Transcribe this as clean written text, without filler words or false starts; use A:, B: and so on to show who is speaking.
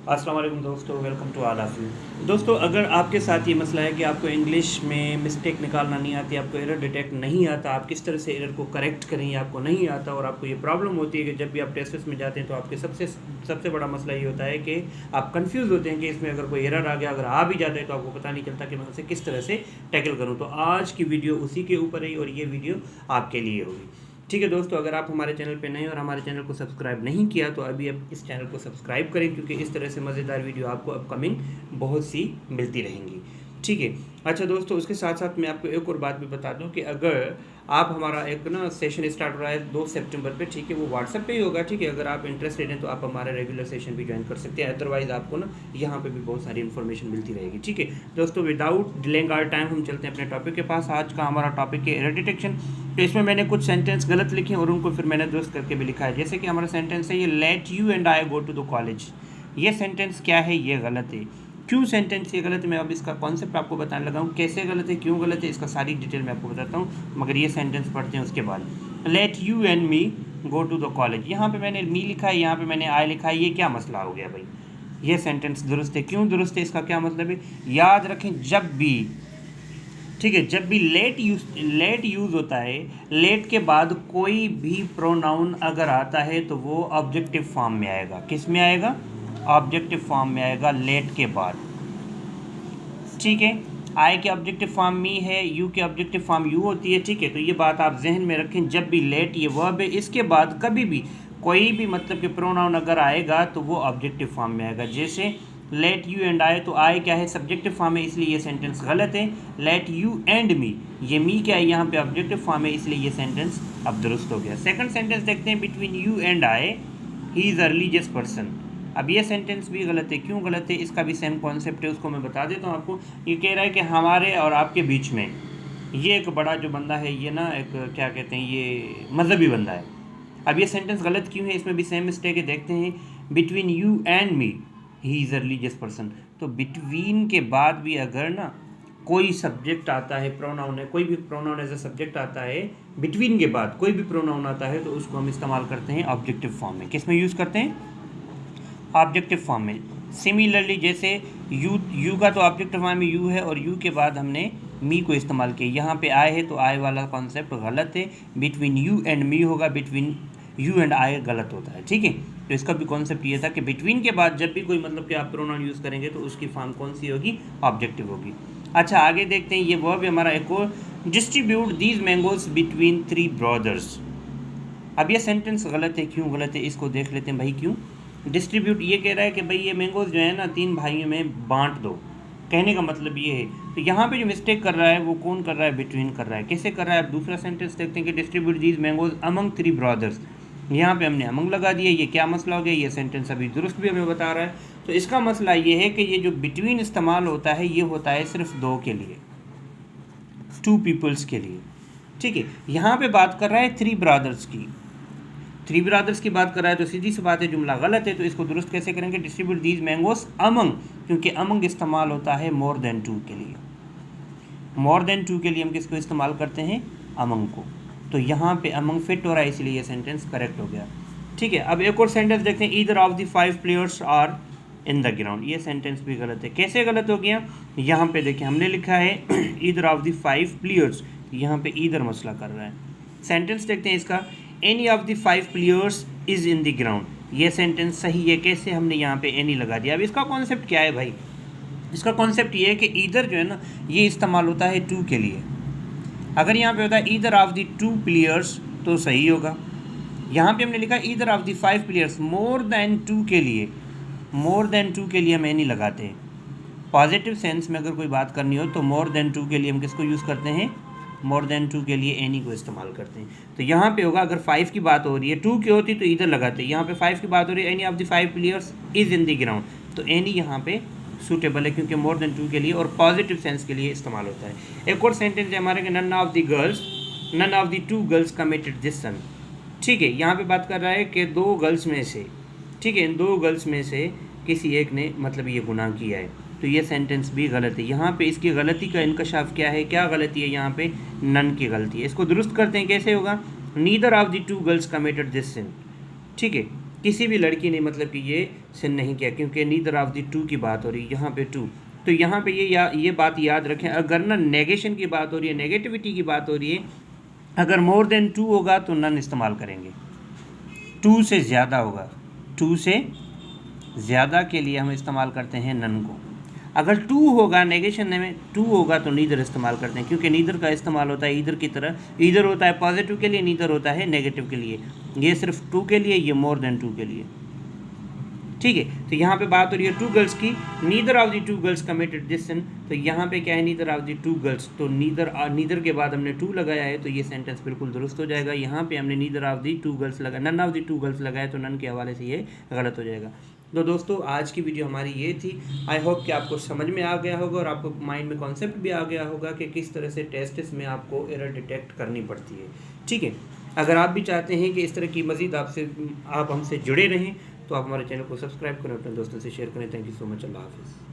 A: अस्सलाम वालेकुम दोस्तों, welcome to all of you. दोस्तों, अगर आपके साथ ये मसला है कि आपको इंग्लिश में मिस्टेक निकालना नहीं आती, आपको एरर डिटेक्ट नहीं आता, आप किस तरह से एरर को करेक्ट करें ये आपको नहीं आता, और आपको ये प्रॉब्लम होती है कि जब भी आप टेस्ट में जाते हैं तो आपके सबसे बड़ा मसला ये होता है कि आप कंफ्यूज होते हैं कि इसमें अगर कोई एरर आ गया, अगर आ भी जाता है तो आपको पता नहीं चलता कि मैं उसे किस तरह से टैकल करूँ। तो आज की वीडियो उसी के ऊपर है और ये वीडियो आपके लिए होगी। ठीक है दोस्तों, अगर आप हमारे चैनल पे नए और हमारे चैनल को सब्सक्राइब नहीं किया तो अभी आप इस चैनल को सब्सक्राइब करें, क्योंकि इस तरह से मज़ेदार वीडियो आपको अपकमिंग बहुत सी मिलती रहेंगी। ठीक है। अच्छा दोस्तों, उसके साथ साथ मैं आपको एक और बात भी बता दूं कि अगर आप हमारा एक ना सेशन स्टार्ट हो रहा है 2 सितंबर पे, ठीक है, वो व्हाट्सएप पे ही होगा। ठीक है, अगर आप इंटरेस्टेड हैं तो आप हमारे रेगुलर सेशन भी ज्वाइन कर सकते हैं, अदरवाइज आपको ना यहाँ पे भी बहुत सारी इन्फॉर्मेशन मिलती रहेगी। ठीक है दोस्तों, विदाउट डिलेइंग आवर टाइम हम चलते हैं अपने टॉपिक के पास। आज का हमारा टॉपिक है एरर डिटेक्शन। तो इसमें मैंने कुछ सेंटेंस गलत लिखे और उनको फिर मैंने दुरुस्त करके भी लिखा है। जैसे कि हमारा सेंटेंस है ये, let you and I go to the college. ये सेंटेंस क्या है, ये गलत है। क्यों सेंटेंस ये गलत है, मैं अब इसका कॉन्सेप्ट आपको बताने लगा हूँ। कैसे गलत है, क्यों गलत है, इसका सारी डिटेल मैं आपको बताता हूँ, मगर ये सेंटेंस पढ़ते हैं उसके बाद। Let you and me go to the college, यहाँ पे मैंने मी लिखा है, यहाँ पे मैंने आई लिखा है। ये क्या मसला हो गया भाई? ये सेंटेंस दुरुस्त है। क्यों दुरुस्त है, इसका क्या मतलब है? याद रखें, जब भी, ठीक है, जब भी लेट यूज़ होता है, लेट के बाद कोई भी प्रोनाउन अगर आता है तो वो ऑब्जेक्टिव फॉर्म में आएगा। किस में आएगा? ऑब्जेक्टिव फॉर्म में आएगा लेट के बाद। ठीक है, आई के ऑब्जेक्टिव फॉर्म मी है, यू के ऑब्जेक्टिव फॉर्म यू होती है। ठीक है, तो ये बात आप जहन में रखें, जब भी लेट ये वर्ब है, इसके बाद कभी भी कोई भी मतलब कि प्रोनाउन अगर आएगा तो वो ऑब्जेक्टिव फॉर्म में आएगा। जैसे लेट यू एंड आई, तो आई क्या है, सब्जेक्टिव फॉर्म है, इसलिए ये सेंटेंस गलत है। लेट यू एंड मी, ये मी क्या है, यहाँ पे ऑब्जेक्टिव फॉर्म है, इसलिए ये सेंटेंस अब दुरुस्त हो गया। सेकंड सेंटेंस देखते हैं, between you and I he is a religious person. अब ये सेंटेंस भी गलत है। क्यों गलत है, इसका भी सेम कॉन्सेप्ट है, उसको मैं बता देता हूँ आपको। ये कह रहा है कि हमारे और आपके बीच में ये एक बड़ा जो बंदा है, ये ना एक क्या कहते हैं, ये मजहबी बंदा है। अब ये सेंटेंस गलत क्यों है, इसमें भी सेम मिस्टेक है। देखते हैं, between you and me he is a religious person. तो बिटवीन के बाद भी अगर ना कोई सब्जेक्ट आता है, प्रोनाउन है, कोई भी प्रोनाउन एज अ सब्जेक्ट आता है, बिटवीन के बाद कोई भी प्रोनाउन आता है तो उसको हम इस्तेमाल करते हैं ऑब्जेक्टिव फॉर्म में। किस में यूज़ करते हैं? ऑब्जेक्टिव फॉर्म में। सिमिलरली जैसे यू का तो ऑब्जेक्टिव फॉर्म में यू है और यू के बाद हमने मी को इस्तेमाल किया। यहाँ पे आए है तो आए वाला कॉन्सेप्ट गलत है। बिटवीन यू एंड मी होगा, बिटवीन यू एंड आई गलत होता है। ठीक है, तो इसका भी कॉन्सेप्ट ये था कि बिटवीन के बाद जब भी कोई मतलब कि आप प्रोनाउन यूज़ करेंगे तो उसकी फॉर्म कौन सी होगी? ऑब्जेक्टिव होगी। अच्छा, आगे देखते हैं, ये वर्ब हमारा एक और, distribute these mangoes between 3 brothers. अब ये सेंटेंस गलत है। क्यों गलत है, इसको देख लेते हैं भाई। क्यों? डिस्ट्रीब्यूट ये कह रहा है कि भाई ये मैंगोज जो है ना 3 भाइयों में बांट दो, कहने का मतलब ये है। तो यहाँ पे जो मिस्टेक कर रहा है वो कौन कर रहा है? बिटवीन कर रहा है। कैसे कर रहा है? अब दूसरा सेंटेंस देखते हैं कि distribute these mangoes among 3 brothers. यहाँ पे हमने अमंग लगा दिया। ये क्या मसला हो गया? ये सेंटेंस अभी दुरुस्त भी हमें बता रहा है। तो इसका मसला ये है कि ये जो बिटवीन इस्तेमाल होता है ये होता है सिर्फ 2 के लिए, 2 पीपल्स के लिए। ठीक है, यहाँ पे बात कर रहा है 3 ब्रदर्स की, 3 ब्रदर्स की बात कर रहा है, तो सीधी सी बात है जुमला गलत है। तो इसको दुरुस्त कैसे करेंगे? डिस्ट्रीब्यूट दीज मैंगोस अमंग, क्योंकि अमंग इस्तेमाल होता है मोर देन 2 के लिए। मोर देन 2 के लिए हम किसको इस्तेमाल करते हैं? अमंग को। तो यहाँ पे अमंग फिट हो रहा है, इसलिए ये सेंटेंस करेक्ट हो गया। ठीक है, अब एक और सेंटेंस देखते हैं, either of the 5 players are in the ground. ये सेंटेंस भी गलत है। कैसे गलत हो गया? यहाँ पे देखिए, हमने लिखा है ईदर ऑफ द 5 प्लेयर्स, यहाँ पे ईदर मसला कर रहा है। सेंटेंस देखते हैं इसका, any of the 5 players is in the ground. ये सेंटेंस सही है। कैसे? हमने यहाँ पे एनी लगा दिया। अब इसका कॉन्सेप्ट क्या है भाई? इसका कॉन्सेप्ट ये है कि ईदर जो है ना ये इस्तेमाल होता है 2 के लिए। अगर यहाँ पे होता है ईदर ऑफ द 2 प्लेयर्स तो सही होगा। यहाँ पे हमने लिखा either of the 5 players, more than 2 के लिए, मोर देन 2 के लिए हम एनी लगाते हैं। पॉजिटिव सेंस में अगर कोई बात करनी हो तो मोर देन 2 के लिए हम किसको यूज़ करते हैं? मोर देन 2 के लिए एनी को इस्तेमाल करते हैं। तो यहाँ पे होगा, अगर 5 की बात हो रही है, 2 की होती तो इधर लगाते हैं। यहाँ पे 5 की बात हो रही है, any of the 5 players is in the ground, तो एनी यहाँ पे सूटेबल है, क्योंकि मोर देन 2 के लिए और पॉजिटिव सेंस के लिए इस्तेमाल होता है। एक और सेंटेंस है हमारे, none of the girls, none of the 2 girls committed this sin. ठीक है, यहाँ पे बात कर रहा है कि 2 गर्ल्स में से, ठीक है, इन 2 गर्ल्स में से किसी एक ने मतलब ये गुनाह किया है। तो ये सेंटेंस भी गलत है। यहाँ पे इसकी गलती का इंकशाफ क्या है? क्या गलती है? यहाँ पे नन की गलती है। इसको दुरुस्त करते हैं। कैसे होगा? Neither of the 2 girls committed this sin. ठीक है, किसी भी लड़की ने मतलब कि ये सिन नहीं किया, क्योंकि नीदर ऑफ द टू की बात हो रही है यहाँ पे टू। तो यहाँ पे ये बात याद रखें, अगर ना नेगेशन की बात हो रही है, नेगेटिविटी की बात हो रही है, अगर मोर देन टू होगा तो नन इस्तेमाल करेंगे। टू से ज़्यादा होगा, टू से ज़्यादा के लिए हम इस्तेमाल करते हैं नन को। अगर टू होगा, नेगेशन में टू होगा तो नीदर इस्तेमाल करते हैं, क्योंकि नीदर का इस्तेमाल होता है ईदर की तरह। ईदर होता है पॉजिटिव के लिए, नीदर होता है नेगेटिव के लिए। ये सिर्फ टू के लिए, ये मोर देन टू के लिए। ठीक है, तो यहाँ पे बात हो रही है टू गर्ल्स की। Neither of the two girls committed this sin, तो यहाँ पे क्या है, neither of the two girls, तो नीदर के बाद हमने टू लगाया है, तो ये सेंटेंस बिल्कुल दुरुस्त हो जाएगा। यहाँ पे हमने neither of the two girls लगाया, none of the two girls लगाया, तो नन के हवाले से ये गलत हो जाएगा। तो दोस्तों आज की वीडियो हमारी ये थी। आई होप कि आपको समझ में आ गया होगा और आपको माइंड में कॉन्सेप्ट भी आ गया होगा कि किस तरह से टेस्ट में आपको एरर डिटेक्ट करनी पड़ती है। ठीक है, अगर आप भी चाहते हैं कि इस तरह की मज़ीद आप हमसे जुड़े रहें तो आप हमारे चैनल को सब्सक्राइब करें, अपने दोस्तों से शेयर करें। Thank you so much. अल्लाह हाफ़िज़।